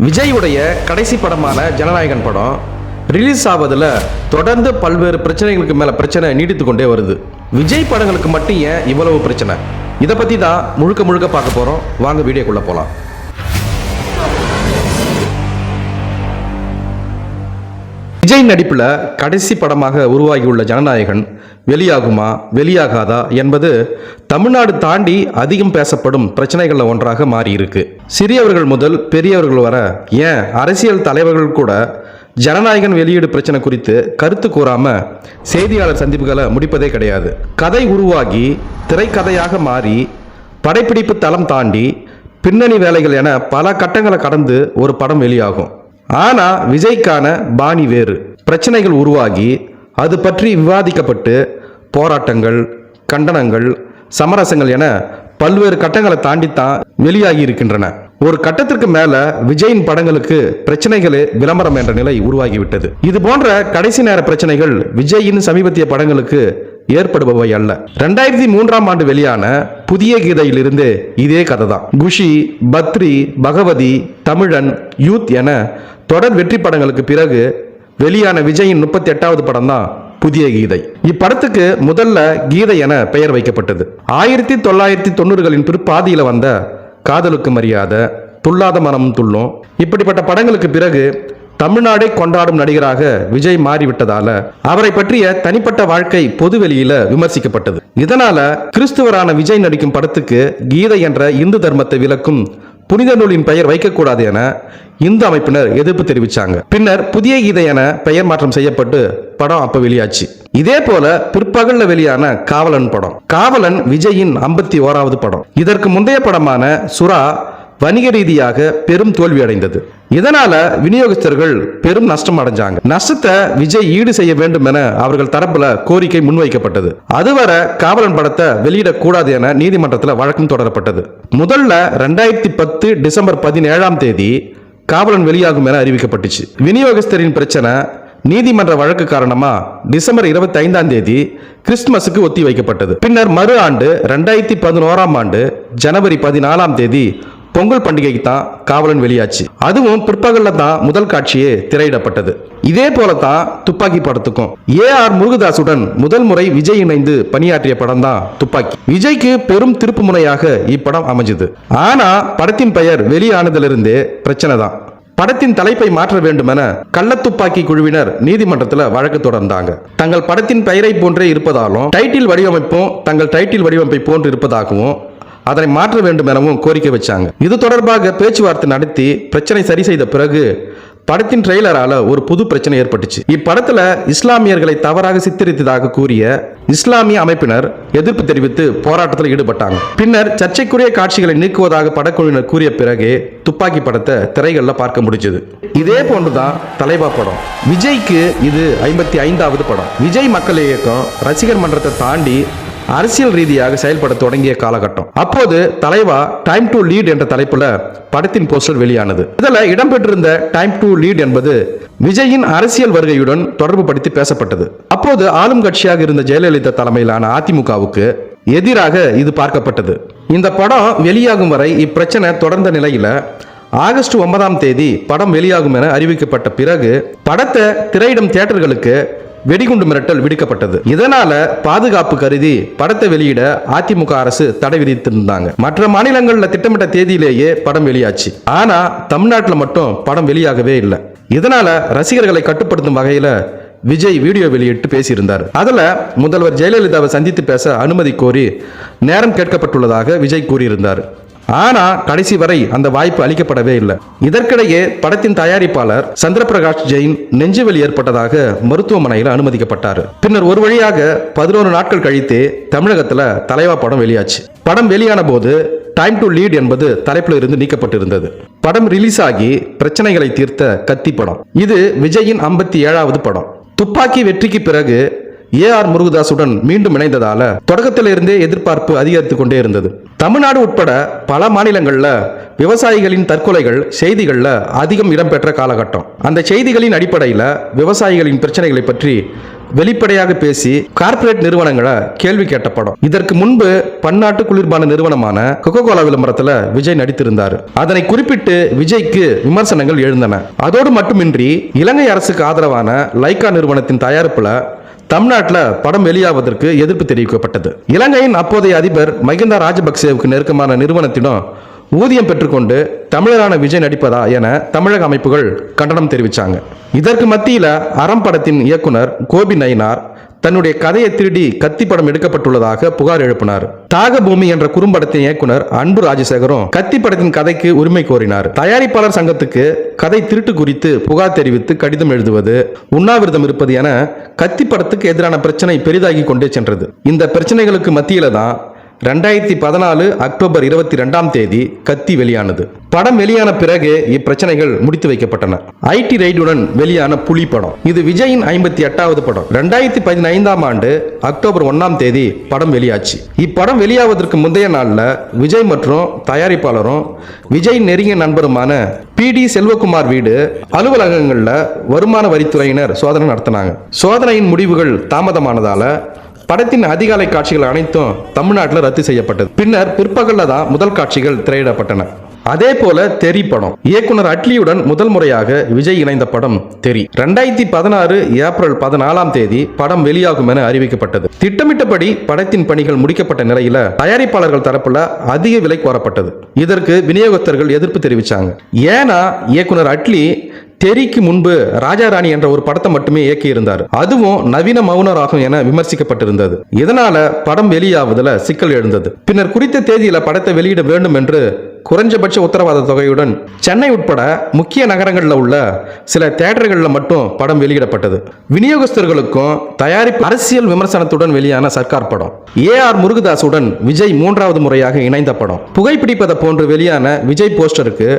விஜயுடைய கடைசி படமான ஜனநாயகன் படம் ரிலீஸ் ஆவதில் தொடர்ந்து பல்வேறு பிரச்சனைகளுக்கு மேலே பிரச்சனை நீடித்து கொண்டே வருது. விஜய் படங்களுக்கு மட்டும் ஏன் இவ்வளவு பிரச்சனை? இதை பற்றி தான் முழுக்க பார்க்க போகிறோம். வாங்க வீடியோக்குள்ளே போகலாம். விஜய் நடிப்பில் கடைசி படமாக உருவாகியுள்ள ஜனநாயகன் வெளியாகுமா வெளியாகாதா என்பது தமிழ்நாடு தாண்டி அதிகம் பேசப்படும் பிரச்சனைகளில் ஒன்றாக மாறியிருக்கு. சிறியவர்கள் முதல் பெரியவர்கள் வர, ஏன் அரசியல் தலைவர்கள் கூட ஜனநாயகன் வெளியீடு பிரச்சனை குறித்து கருத்து கூறாம செய்தியாளர் சந்திப்புகளை முடிப்பதே கிடையாது. கதை உருவாகி திரைக்கதையாக மாறி படைப்பிடிப்பு தளம் தாண்டி பின்னணி வேலைகள் என பல கட்டங்களை கடந்து ஒரு படம் வெளியாகும். ஆனா விஜய்க்கான பாணி வேறு. பிரச்சனைகள் உருவாகி அது பற்றி விவாதிக்கப்பட்டு போராட்டங்கள், கண்டனங்கள், சமரசங்கள் என பல்வேறு கட்டங்களை தாண்டித்தான் வெளியாகி இருக்கின்றன. ஒரு கட்டத்திற்கு மேல விஜயின் படங்களுக்கு பிரச்சனைகளே விளம்பரம் என்ற நிலை உருவாகிவிட்டது. இது போன்ற கடைசி நேர பிரச்சனைகள் விஜயின் சமீபத்திய படங்களுக்கு ஏற்படுபவை அல்ல. 2003ஆம் ஆண்டு வெளியான புதிய கீதையிலிருந்து இதே கதை தான். குஷி, பத்ரி, பகவதி, தமிழன், யூத் என தொடர் வெற்றி படங்களுக்கு பிறகு வெளியான விஜயின் 38வது படம் தான் புதிய கீதை. இப்படத்துக்கு முதல்ல கீதை என பெயர் வைக்கப்பட்டது. 1990களின் பிற்பாதியில் வந்த காதலுக்கு மரியாதை, துள்ளாத மனமும் துள்ளும் இப்படிப்பட்ட படங்களுக்கு பிறகு தமிழ்நாடை கொண்டாடும் நடிகராக விஜய் மாறிவிட்டதால அவரை பற்றிய தனிப்பட்ட வாழ்க்கை பொதுவெளியில விமர்சிக்கப்பட்டது. இதனால கிறிஸ்துவரான விஜய் நடிக்கும் படத்துக்கு கீதை என்ற இந்து தர்மத்தை விளக்கும் புனித நூலின் பெயர் வைக்கக்கூடாது என இந்து அமைப்பினர் எதிர்ப்பு தெரிவித்தாங்க. பின்னர் புதிய கீதை என பெயர் மாற்றம் செய்யப்பட்டு படம் அப்ப வெளியாச்சு. இதே போல பிற்பகல்ல வெளியான காவலன் படம். காவலன் விஜயின் 51வது படம். இதற்கு முந்தைய படமான சுறா வணிக ரீதியாக பெரும் தோல்வி அடைந்தது. இதனால விநியோகஸ்தர்கள் பெரும் நஷ்டம் அடைஞ்சாங்க. நஷ்டத்தை விஜய் ஈடு செய்ய வேண்டும் என அவர்கள் தரப்புல கோரிக்கை முன்வைக்கப்பட்டது. அதுவரை காவலன் படத்தை வெளியிடக்கூடாது என நீதிமன்றத்தில் வழக்கம் தொடரப்பட்டது. முதல்ல 2010 டிசம்பர் 17ஆம் தேதி காவலன் வெளியாகும் என அறிவிக்கப்பட்டுச்சு. விநியோகஸ்தரின் பிரச்சனை நீதிமன்ற வழக்கு காரணமா டிசம்பர் 25ஆம் தேதி கிறிஸ்துமஸுக்கு ஒத்தி வைக்கப்பட்டது. பின்னர் மறு ஆண்டு 2011ஆம் ஆண்டு ஜனவரி 14ஆம் தேதி பொங்கல் பண்டிகைக்கு தான் காவலன் வெளியாச்சு. அதுவும் பிற்பகல்ல தான் முதல் காட்சியே திரையிடப்பட்டது. இதே போலதான் துப்பாக்கி படத்துக்கும் ஏஆர் முருகதாசுடன் முதல் முறை விஜய் இணைந்து பணியாற்றிய படம் தான் துப்பாக்கி. விஜய்க்கு பெரும் திருப்பு முனையாக இப்படம் அமைஞ்சது. ஆனா படத்தின் பெயர் வெளியானதிலிருந்தே பிரச்சனை தான். படத்தின் தலைப்பை மாற்ற வேண்டும் என கள்ளத்துப்பாக்கி குழுவினர் நீதிமன்றத்தில் வழக்கு தொடர்ந்தாங்க. தங்கள் படத்தின் பெயரை போன்றே இருப்பதாலும் டைட்டில் வடிவமைப்பும் தங்கள் டைட்டில் வடிவமைப்பை போன்று இருப்பதாகவும் அதனை மாற்ற வேண்டும் எனவும் கோரிக்கை வச்சாங்க. இது தொடர்பாக பேச்சுவார்த்தை நடத்தி பிரச்சனை சரி செய்த பிறகு படத்தின் ட்ரெய்லரால ஒரு புது பிரச்சனை ஏற்பட்டுச்சு. இப்படத்துல இஸ்லாமியர்களை தவறாக சித்தரித்ததாக கூறிய இஸ்லாமிய அமைப்பினர் எதிர்ப்பு தெரிவித்து போராட்டத்தில் ஈடுபட்டாங்க. பின்னர் சர்ச்சைக்குரிய காட்சிகளை நீக்குவதாக படக்குழுவினர் கூறிய பிறகு துப்பாக்கி படத்தை திரைகள்ல பார்க்க முடிஞ்சது. இதே போன்றுதான் தலைவா படம். விஜய்க்கு இது 55வது படம். விஜய் மக்கள் இயக்கம் ரசிகர் மன்றத்தை தாண்டி அரசியல் ரீதியாக செயல்பட தொடங்கிய காலகட்டம். அப்போது தலைவா டைம் டு லீட் என்ற தலைப்புல படத்தின் போஸ்டர் வெளியானது. இதில் இடம்பெற்றிருந்த டைம் டு லீட் என்பது விஜயின் அரசியல் வருகையுடன் தொடர்பு படுத்தி பேசப்பட்டது. அப்போது ஆளும் கட்சியாக இருந்த ஜெயலலிதா தலைமையிலான அதிமுகவுக்கு எதிராக இது பார்க்கப்பட்டது. இந்த படம் வெளியாகும் வரை இப்பிரச்சனை தொடர்ந்த நிலையில ஆகஸ்ட் 9ஆம் தேதி படம் வெளியாகும் என அறிவிக்கப்பட்ட பிறகு படத்தை திரையிடும் தியேட்டர்களுக்கு வெடிகுண்டு மிரட்டல் விடுக்கப்பட்டது. இதனால பாதுகாப்பு கருதி படத்தை வெளியிட அதிமுக அரசு தடை விதித்திருந்தாங்க. மற்ற மாநிலங்களில் திட்டமிட்ட தேதியிலேயே படம் வெளியாச்சு. ஆனா தமிழ்நாட்டில் மட்டும் படம் வெளியாகவே இல்லை. இதனால ரசிகர்களை கட்டுப்படுத்தும் வகையில விஜய் வீடியோ வெளியிட்டு பேசியிருந்தார். அதுல முதல்வர் ஜெயலலிதாவை சந்தித்து பேச அனுமதி கோரி நேரம் கேட்கப்பட்டுள்ளதாக விஜய் கூறியிருந்தார். ஆனா கடைசி வரை அந்த வாய்ப்பு அளிக்கப்படவே இல்லை. இதற்கிடையே படத்தின் தயாரிப்பாளர் சந்திரபிரகாஷ் ஜெயின் நெஞ்சுவலி ஏற்பட்டதாக மருத்துவமனையில் அனுமதிக்கப்பட்டார். பின்னர் ஒரு வழியாக 11 நாட்கள் கழித்து தமிழகத்துல தலைவா படம் வெளியாச்சு. படம் வெளியான போது டைம் டு லீட் என்பது தலைப்பில் இருந்து நீக்கப்பட்டிருந்தது. படம் ரிலீஸ் ஆகி பிரச்சனைகளை தீர்த்த கத்தி படம். இது விஜயின் 57வது படம். துப்பாக்கி வெற்றிக்கு பிறகு ஏஆர் முருகதாசுடன் மீண்டும் இணைந்ததால தொடக்கத்தில் இருந்தே எதிர்பார்ப்பு அதிகரித்துக் கொண்டே இருந்தது. தமிழ்நாடு உட்பட பல மாநிலங்கள்ல விவசாயிகளின் தற்கொலைகள் செய்திகள்ல அதிகம் இடம்பெற்ற காலகட்டம். அந்த செய்திகளின் அடிப்படையில் விவசாயிகளின் பிரச்சனைகளை பற்றி வெளிப்படையாக பேசி கார்ப்பரேட் நிறுவனங்களை கேள்வி கேட்ட படம். இதற்கு முன்பு பன்னாட்டு குளிர்பான நிறுவனமான கொக்கோ கோலா விளம்பரத்துல விஜய் நடித்திருந்தார். அதனை குறிப்பிட்டு விஜய்க்கு விமர்சனங்கள் எழுந்தன. அதோடு மட்டுமின்றி இலங்கை அரசுக்கு ஆதரவான லைகா நிறுவனத்தின் தயாரிப்புல தமிழ்நாட்டில் படம் வெளியாவதற்கு எதிர்ப்பு தெரிவிக்கப்பட்டது. இலங்கையின் அப்போதைய அதிபர் மகிந்தா ராஜபக்சேவுக்கு நெருக்கமான நிறுவனத்திடம் ஊதியம் பெற்றுக்கொண்டு தமிழரான விஜய் நடிப்பதா என தமிழக அமைப்புகள் கண்டனம் தெரிவித்தாங்க. இதற்கு மத்தியில் அறம் படத்தின் இயக்குனர் கோபி நயினார் தன்னுடைய கதையை திருடி கத்தி படம் எடுக்கப்பட்டுள்ளதாக புகார் எழுப்பினார். தாகபூமி என்ற குறும்படத்தின் இயக்குனர் அன்பு ராஜசேகரும் கத்தி படத்தின் கதைக்கு உரிமை கோரினார். தயாரிப்பாளர் சங்கத்துக்கு கதை திருட்டு குறித்து புகார் தெரிவித்து கடிதம் எழுதுவது, உண்ணாவிரதம் இருப்பது என கத்தி படத்துக்கு எதிரான பிரச்சனை பெரிதாகி கொண்டே சென்றது. இந்த பிரச்சனைகளுக்கு மத்தியில தான் 2014 அக்டோபர் 22 கத்தி வெளியானது. படம் வெளியான பிறகு இப்பிரச்சனைகள் முடித்து வைக்கப்பட்டன. ஐடி ரைடுடன் வெளியான புலி படம், இது விஜயின் 58வது படம். 2015 அக்டோபர் 1 படம் வெளியாச்சு. இப்படம் வெளியாவதற்கு முந்தைய நாள்ல விஜய் மற்றும் தயாரிப்பாளரும் விஜய் நெருங்கிய நண்பருமான PD செல்வகுமார் வீடு அலுவலகங்கள்ல வருமான வரித்துறையினர் சோதனை நடத்தினாங்க. சோதனையின் முடிவுகள் தாமதமானதால படத்தின் அதிகாலை காட்சிகள் அனைத்தும் தமிழ்நாட்டில் ரத்து செய்யப்பட்டது. பின்னர் பிற்பகல்ல தான் முதல் காட்சிகள் திரையிடப்பட்டன. அதே போல தெரி படம், இயக்குனர் அட்லியுடன் முதல் முறையாக விஜய் இணைந்த படம் தெரி. 2016 ஏப்ரல் 14 படம் வெளியாகும் என அறிவிக்கப்பட்டது. திட்டமிட்டபடி படத்தின் பணிகள் முடிக்கப்பட்ட நிலையில தயாரிப்பாளர்கள் தரப்புல அதிக விலை கோரப்பட்டது. இதற்கு விநியோகஸ்தர்கள் எதிர்ப்பு தெரிவித்தாங்க. ஏன்னா இயக்குனர் அட்லி தெரிக்கு முன்பு ராஜா ராணி என்ற ஒரு படத்தை மட்டுமே இயக்கியிருந்தார். அதுவும் நவீன மௌனராகும் என விமர்சிக்கப்பட்டிருந்தது. இதனால படம் வெளியாவதில் சிக்கல் எழுந்தது. பின்னர் குறித்த தேதியில படத்தை வெளியிட வேண்டும் என்று குறைஞ்சபட்ச உத்தரவாத தொகையுடன் சென்னை உட்பட முக்கிய நகரங்களில் உள்ள சில தியேட்டர்களில் மட்டும் படம் வெளியிடப்பட்டது. விநியோகஸ்தர்களுக்கும் தயாரிப்பு அரசியல் விமர்சனத்துடன் வெளியான சர்க்கார் படம், AR முருகதாசுடன் விஜய் 3வது முறையாக இணைந்த படம். புகைப்பிடிப்பதை போன்று வெளியான விஜய் போஸ்டருக்கு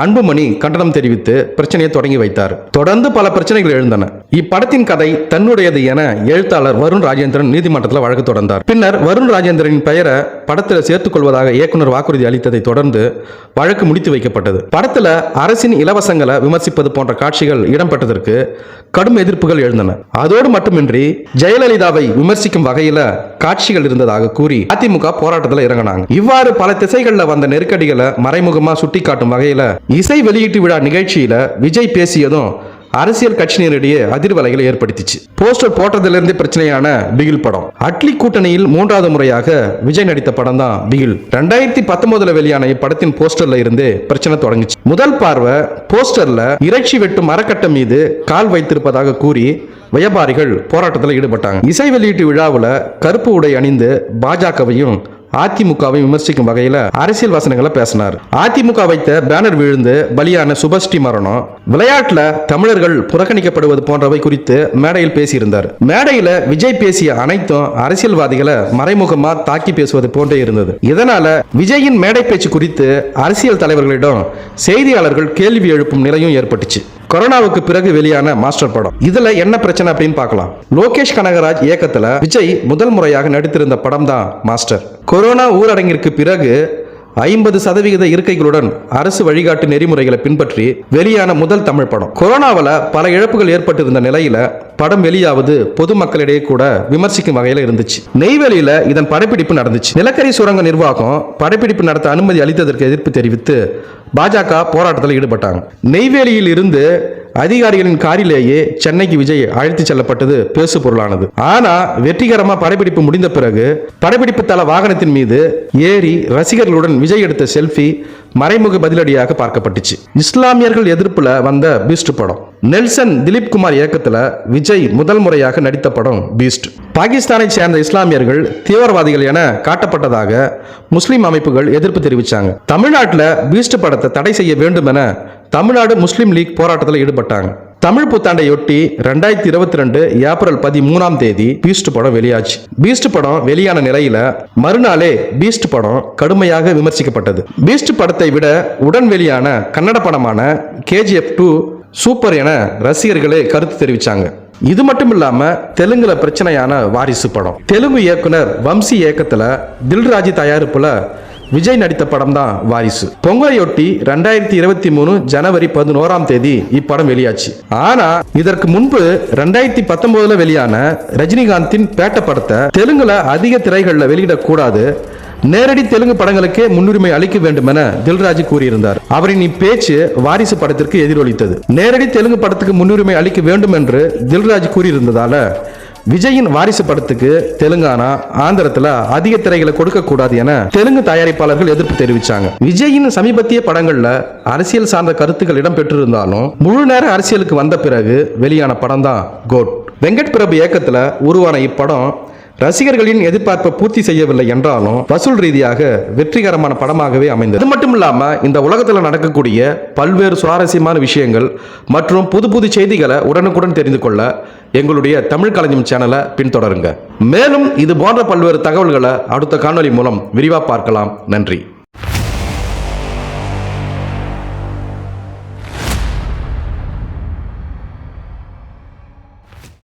அன்புமணி கண்டனம் தெரிவித்து பிரச்சனையை தொடங்கி வைத்தார். தொடர்ந்து பல பிரச்சனைகள் எழுந்தன. இப்படத்தின் கதை தன்னுடையது என எழுத்தாளர் வருண் ராஜேந்திரன் நீதிமன்றத்தில் வழக்கு தொடர்ந்தார். பின்னர் வருண் ராஜேந்திரனின் பெயரை படத்தில் சேர்த்துக் கொள்வதாக இயக்குனர் வாக்குறுதி அளித்ததை தொடர்ந்து வழக்கு முடித்து வைக்கப்பட்டது. படத்தில் அரசின் இலவசங்களை விமர்சிப்பது போன்ற காட்சிகள் இடம்பெற்றதற்கு கடும் எதிர்ப்புகள் எழுந்தன. அதோடு மட்டுமின்றி ஜெயலலிதாவை விமர்சிக்கும் வகையில காட்சிகள் இருந்ததாக கூறி அதிமுக போராட்டத்தில் இறங்கினாங்க. இவ்வாறு பல திசைகளில் வந்த நெருக்கடிகளை மறைமுகமா சுட்டிக்காட்டும் வகையில இசை வெளியீட்டு விழா நிகழ்ச்சியில விஜய் பேசியதும் அரசியல் கட்சியினரிடையே அதிர்வலைகளை ஏற்படுத்திச்சு. போஸ்டர் போட்டதிலிருந்து பிரச்சனையான பிகில் படம், அட்லி கூட்டணியில் 3வது முறையாக விஜய் நடித்த படம் தான் பிகில். 2019 வெளியான இப்படத்தின் போஸ்டர்ல இருந்து பிரச்சனை தொடங்கிச்சு. முதல் பார்வை போஸ்டர்ல இறைச்சி வெட்டும் மரக்கட்டை மீது கால் வைத்திருப்பதாக கூறி வியாபாரிகள் போராட்டத்தில் ஈடுபட்டாங்க. இசை வெளியீட்டு விழாவில் கருப்பு உடை அணிந்து பாஜகவையும் அதிமுகவை விமர்சிக்கும் வகையில் அரசியல் வசனங்களை பேசினார். அதிமுக வைத்த பேனர் விழுந்து பலியான சுபஸ்ரீ மரணம், விளையாட்டுல தமிழர்கள் புறக்கணிக்கப்படுவது போன்றவை குறித்து மேடையில் பேசியிருந்தார். மேடையில விஜய் பேசிய அனைத்தும் அரசியல்வாதிகளை மறைமுகமா தாக்கி பேசுவது போன்றே இருந்தது. இதனால விஜயின் மேடை பேச்சு குறித்து அரசியல் தலைவர்களிடம் செய்தியாளர்கள் கேள்வி எழுப்பும் நிலையும் ஏற்பட்டுச்சு. கொரோனாவுக்கு பிறகு வெளியான மாஸ்டர் படம், இதுல என்ன பிரச்சனை அப்படின்னு பார்க்கலாம். லோகேஷ் கனகராஜ் இயக்கத்துல விஜய் முதல் முறையாக நடித்திருந்த படம் தான் மாஸ்டர். கொரோனா ஊரடங்கிற்கு பிறகு 50% இருக்கைகளுடன் அரசு வழிகாட்டு நெறிமுறைகளை பின்பற்றி வெளியான முதல் தமிழ் படம். கொரோனாவில் பல இழப்புகள் ஏற்பட்டிருந்த நிலையில படம் வெளியாவது பொதுமக்களிடையே கூட விமர்சிக்கும் வகையில் இருந்துச்சு. நெய்வேலியில இதன் படப்பிடிப்பு நடந்துச்சு. நிலக்கரி சுரங்க நிர்வாகம் படப்பிடிப்பு நடத்த அனுமதி அளித்ததற்கு எதிர்ப்பு தெரிவித்து பாஜக போராட்டத்தில் ஈடுபட்டாங்க. நெய்வேலியில் இருந்து அதிகாரிகளின் காரிலேயே சென்னைக்கு விஜய் அழைத்து செல்லப்பட்டது பேசு பொருளானது. ஆனா வெற்றிகரமா படப்பிடிப்பு முடிந்த பிறகு படப்பிடிப்பு தள வாகனத்தின் மீது ஏறி ரசிகர்களுடன் விஜய் எடுத்த செல்ஃபி மறைமுக பதிலடியாக பார்க்கப்பட்டுச்சு. இஸ்லாமியர்கள் எதிர்ப்புல வந்த பீஸ்ட் படம், நெல்சன் திலீப் குமார் இயக்கத்துல விஜய் முதல் முறையாக நடித்த படம் பீஸ்ட். பாகிஸ்தானை சேர்ந்த இஸ்லாமியர்கள் தீவிரவாதிகள் என காட்டப்பட்டதாக முஸ்லிம் அமைப்புகள் எதிர்ப்பு தெரிவித்தாங்க. தமிழ்நாட்டில் பீஸ்ட் படத்தை தடை செய்ய வேண்டும் என தமிழ்நாடு முஸ்லிம் லீக் போராட்டத்தில் ஈடுபட்டாங்க. தமிழ் புத்தாண்டையொட்டி 2022 ஏப்ரல் 13 பீஸ்ட் படம் வெளியாச்சு. பீஸ்ட் படம் வெளியான நிலையில மறுநாளே பீஸ்ட் படம் கடுமையாக விமர்சிக்கப்பட்டது. பீஸ்ட் படத்தை விட உடன் வெளியான கன்னட படமான KGF 2 சூப்பர் என ரசிகர்களே கருத்து தெரிவித்தாங்க. இது மட்டும் இல்லாம தெலுங்குல பிரச்சனையான வாரிசு படம், தெலுங்கு இயக்குனர் வம்சி இயக்கத்துல தில்ராஜு தயாரிப்புல விஜய் நடித்த படம் தான் வாரிசு. பொங்கலையொட்டி 2023 ஜனவரி 11ஆம் தேதி இப்படம் வெளியாச்சு. ஆனா இதற்கு முன்பு 2019 வெளியான ரஜினிகாந்தின் பேட்ட படத்தை தெலுங்குல அதிக திரைகள்ல வெளியிடக்கூடாது, நேரடி தெலுங்கு படங்களுக்கே முன்னுரிமை அளிக்க வேண்டும் என தில்ராஜ் கூறியிருந்தார். அவரின் இப்பேச்சு வாரிசு படத்திற்கு எதிரொலித்தது. நேரடி தெலுங்கு படத்துக்கு முன்னுரிமை அளிக்க வேண்டும் என்று தில்ராஜ் கூறியிருந்ததால விஜயின் வாரிசு படத்துக்கு தெலுங்கானா, ஆந்திரத்துல அதிக திரைகளை கொடுக்க கூடாது என தெலுங்கு தயாரிப்பாளர்கள் எதிர்ப்பு தெரிவிச்சாங்க. விஜயின் சமீபத்திய படங்கள்ல அரசியல் சார்ந்த கருத்துக்கள் இடம்பெற்றிருந்தாலும் முழு நேர அரசியலுக்கு வந்த பிறகு வெளியான படம் தான் கோட். வெங்கட் பிரபு இயக்கத்துல உருவான இப்படம் ரசிகர்களின் எதிர்பார்ப்பை பூர்த்தி செய்யவில்லை என்றாலும் வசூல் ரீதியாக வெற்றிகரமான படமாகவே அமைந்தது. அது மட்டும் இல்லாம இந்த உலகத்தில் நடக்கக்கூடிய பல்வேறு சுவாரஸ்யமான விஷயங்கள் மற்றும் புது புது செய்திகளை உடனுக்குடன் தெரிந்து கொள்ள எங்களுடைய தமிழ் களஞ்சியம் சேனலை பின்தொடருங்க. மேலும் இது போன்ற பல்வேறு தகவல்களை அடுத்த காணொலி மூலம் விரிவாக பார்க்கலாம். நன்றி.